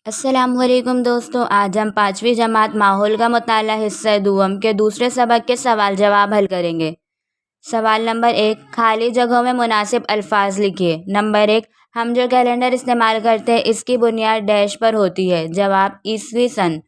السلام علیکم دوستو، آج ہم 5ویں جماعت ماحول کا مطالعہ حصہ دوم کے دوسرے سبق کے سوال جواب حل کریں گے۔ سوال نمبر 1، خالی جگہوں میں مناسب الفاظ لکھیے۔ نمبر 1، ہم جو کیلنڈر استعمال کرتے ہیں اس کی بنیاد ڈیش پر ہوتی ہے۔ جواب عیسوی سن۔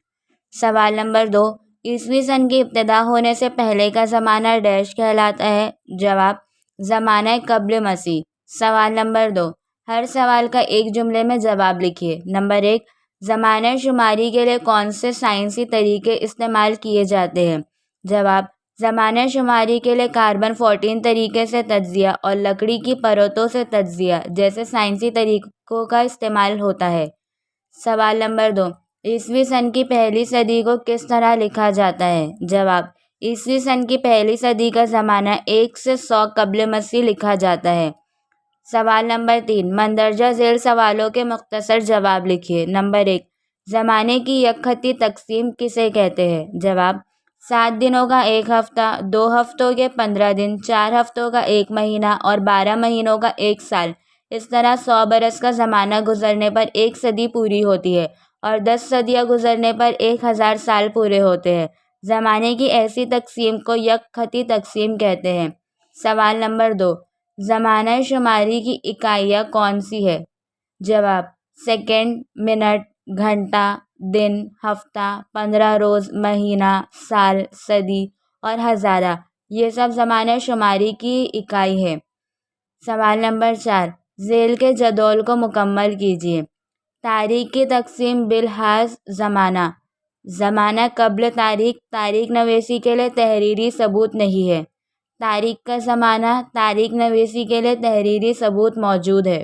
سوال نمبر 2، عیسوی سن کی ابتدا ہونے سے پہلے کا زمانہ ڈیش کہلاتا ہے۔ جواب زمانہ قبل مسیح۔ سوال نمبر 2، ہر سوال کا ایک جملے میں جواب لکھیے۔ نمبر 1، زمانہ شماری کے لیے کون سے سائنسی طریقے استعمال کیے جاتے ہیں؟ جواب زمانہ شماری کے لیے کاربن 14 طریقے سے تجزیہ اور لکڑی کی پرتوں سے تجزیہ جیسے سائنسی طریقوں کا استعمال ہوتا ہے۔ سوال نمبر 2، عیسوی سن کی پہلی صدی کو کس طرح لکھا جاتا ہے؟ جواب عیسوی سن کی پہلی صدی کا زمانہ 1 سے 100 قبل مسیح لکھا جاتا ہے۔ سوال نمبر 3، مندرجہ ذیل سوالوں کے مختصر جواب لکھیے۔ نمبر 1، زمانے کی یک خطی تقسیم کسے کہتے ہیں؟ جواب 7 دنوں کا ایک ہفتہ، 2 ہفتوں کے 15 دن، 4 ہفتوں کا ایک مہینہ اور 12 مہینوں کا ایک سال۔ اس طرح 100 برس کا زمانہ گزرنے پر ایک صدی پوری ہوتی ہے اور 10 صدیاں گزرنے پر 1000 سال پورے ہوتے ہیں۔ زمانے کی ایسی تقسیم کو یک خطی تقسیم کہتے ہیں۔ سوال نمبر 2، زمانہ شماری کی اکائیاں کون سی ہیں؟ جواب سیکنڈ، منٹ، گھنٹہ، دن، ہفتہ، 15 روز، مہینہ، سال، صدی اور ہزارہ، یہ سب زمانہ شماری کی اکائی ہے۔ سوال نمبر 4، ذیل کے جدول کو مکمل کیجیے۔ تاریخ کی تقسیم بلحاظ زمانہ۔ زمانہ قبل تاریخ تاریخ نویسی کے لیے تحریری ثبوت نہیں ہے۔ تاریخ کا زمانہ تاریخ نویسی کے لیے تحریری ثبوت موجود ہے۔